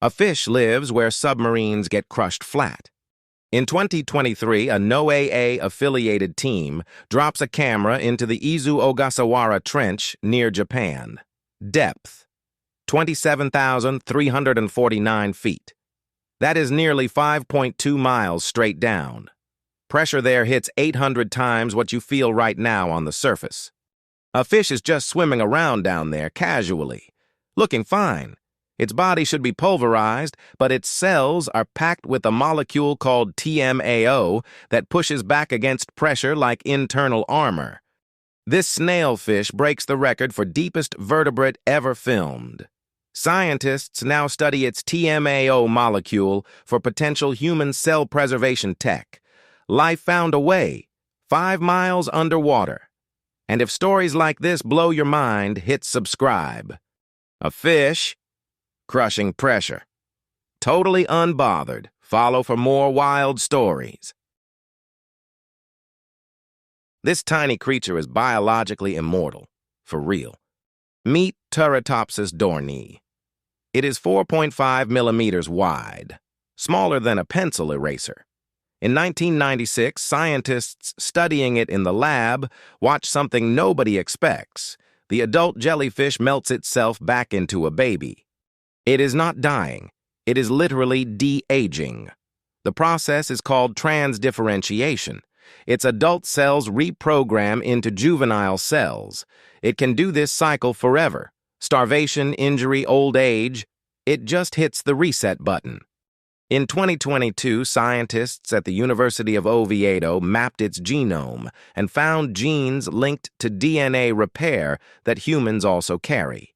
A fish lives where submarines get crushed flat. In 2023, a NOAA-affiliated team drops a camera into the Izu Ogasawara Trench near Japan. Depth: 27,349 feet. That is nearly 5.2 miles straight down. Pressure there hits 800 times what you feel right now on the surface. A fish is just swimming around down there casually, looking fine. Its body should be pulverized, but its cells are packed with a molecule called TMAO that pushes back against pressure like internal armor. This snailfish breaks the record for deepest vertebrate ever filmed. Scientists now study its TMAO molecule for potential human cell preservation tech. Life found a way, 5 miles underwater. And if stories like this blow your mind, hit subscribe. A fish crushing pressure. Totally unbothered. Follow for more wild stories. This tiny creature is biologically immortal. For real. Meet Turritopsis dohrnii. It is 4.5 millimeters wide, smaller than a pencil eraser. In 1996, scientists studying it in the lab watched something nobody expects. The adult jellyfish melts itself back into a baby. It is not dying. It is literally de-aging. The process is called transdifferentiation. Its adult cells reprogram into juvenile cells. It can do this cycle forever. Starvation, injury, old age. It just hits the reset button. In 2022, scientists at the University of Oviedo mapped its genome and found genes linked to DNA repair that humans also carry.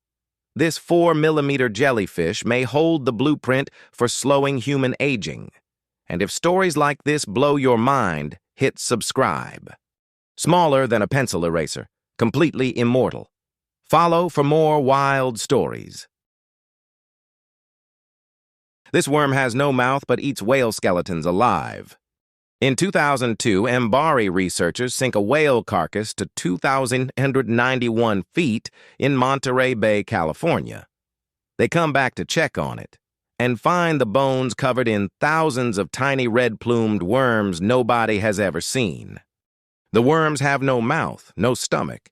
This 4-millimeter jellyfish may hold the blueprint for slowing human aging. And if stories like this blow your mind, hit subscribe. Smaller than a pencil eraser, completely immortal. Follow for more wild stories. This worm has no mouth but eats whale skeletons alive. In 2002, MBARI researchers sink a whale carcass to 2,191 feet in Monterey Bay, California. They come back to check on it and find the bones covered in thousands of tiny red-plumed worms nobody has ever seen. The worms have no mouth, no stomach.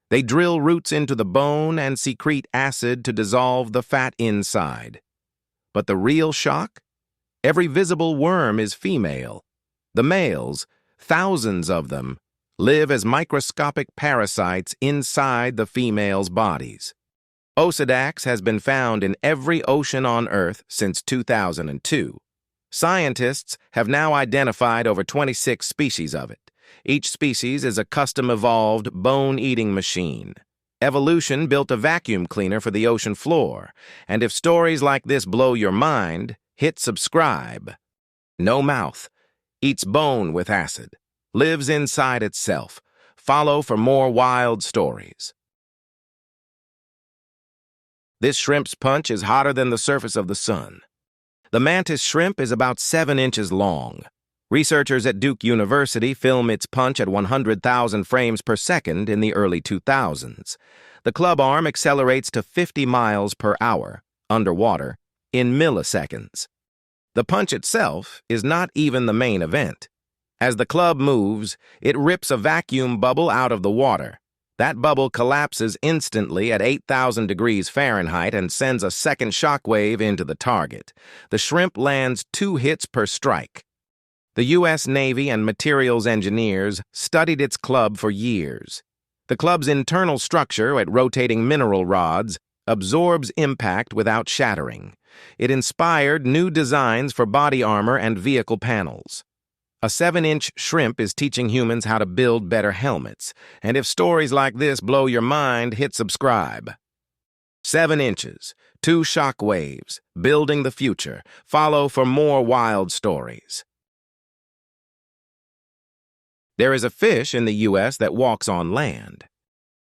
They drill roots into the bone and secrete acid to dissolve the fat inside. But the real shock? Every visible worm is female. The males, thousands of them, live as microscopic parasites inside the females' bodies. Osedax has been found in every ocean on Earth since 2002. Scientists have now identified over 26 species of it. Each species is a custom-evolved bone-eating machine. Evolution built a vacuum cleaner for the ocean floor. And if stories like this blow your mind, hit subscribe. No mouth. Eats bone with acid. Lives inside itself. Follow for more wild stories. This shrimp's punch is hotter than the surface of the sun. The mantis shrimp is about 7 inches long. Researchers at Duke University film its punch at 100,000 frames per second in the early 2000s. The club arm accelerates to 50 miles per hour, underwater, in milliseconds. The punch itself is not even the main event. As the club moves, it rips a vacuum bubble out of the water. That bubble collapses instantly at 8,000 degrees Fahrenheit and sends a second shockwave into the target. The shrimp lands 2 hits per strike. The U.S. Navy and materials engineers studied its club for years. The club's internal structure at rotating mineral rods absorbs impact without shattering. It inspired new designs for body armor and vehicle panels. A 7-inch shrimp is teaching humans how to build better helmets. And if stories like this blow your mind, hit subscribe. 7 inches, 2 shock waves, building the future. Follow for more wild stories. There is a fish in the U.S. that walks on land.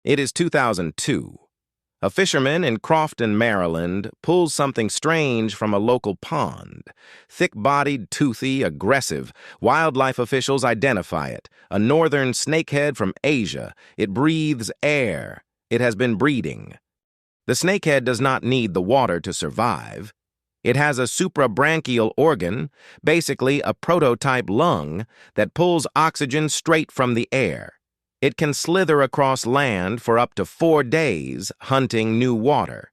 It is 2002. A fisherman in Crofton, Maryland, pulls something strange from a local pond. Thick-bodied, toothy, aggressive. Wildlife officials identify it. A northern snakehead from Asia. It breathes air. It has been breeding. The snakehead does not need the water to survive. It has a suprabranchial organ, basically a prototype lung, that pulls oxygen straight from the air. It can slither across land for up to 4 days, hunting new water.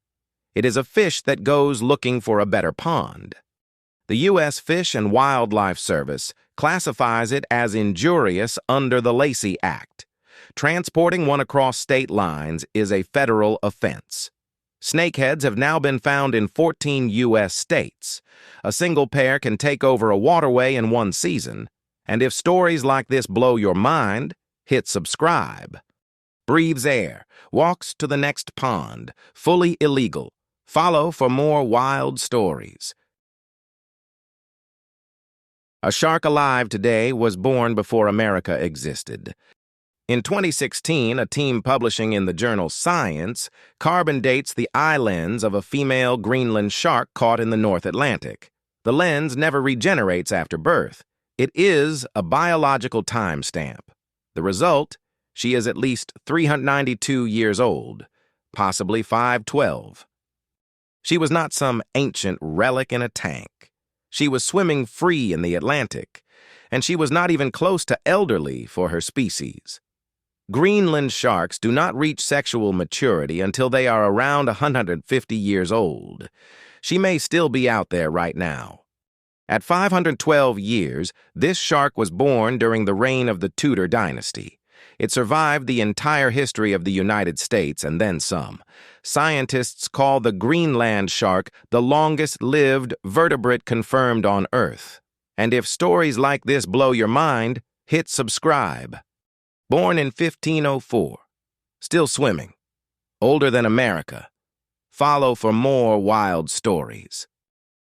It is a fish that goes looking for a better pond. The U.S. Fish and Wildlife Service classifies it as injurious under the Lacey Act. Transporting one across state lines is a federal offense. Snakeheads have now been found in 14 U.S. states. A single pair can take over a waterway in one season. And if stories like this blow your mind, hit subscribe. Breathes air, walks to the next pond, fully illegal. Follow for more wild stories. A shark alive today was born before America existed. In 2016, a team publishing in the journal Science carbon dates the eye lens of a female Greenland shark caught in the North Atlantic. The lens never regenerates after birth. It is a biological timestamp. The result? She is at least 392 years old, possibly 512. She was not some ancient relic in a tank. She was swimming free in the Atlantic, and she was not even close to elderly for her species. Greenland sharks do not reach sexual maturity until they are around 150 years old. She may still be out there right now. At 512 years, this shark was born during the reign of the Tudor dynasty. It survived the entire history of the United States and then some. Scientists call the Greenland shark the longest-lived vertebrate confirmed on Earth. And if stories like this blow your mind, hit subscribe. Born in 1504. Still swimming. Older than America. Follow for more wild stories.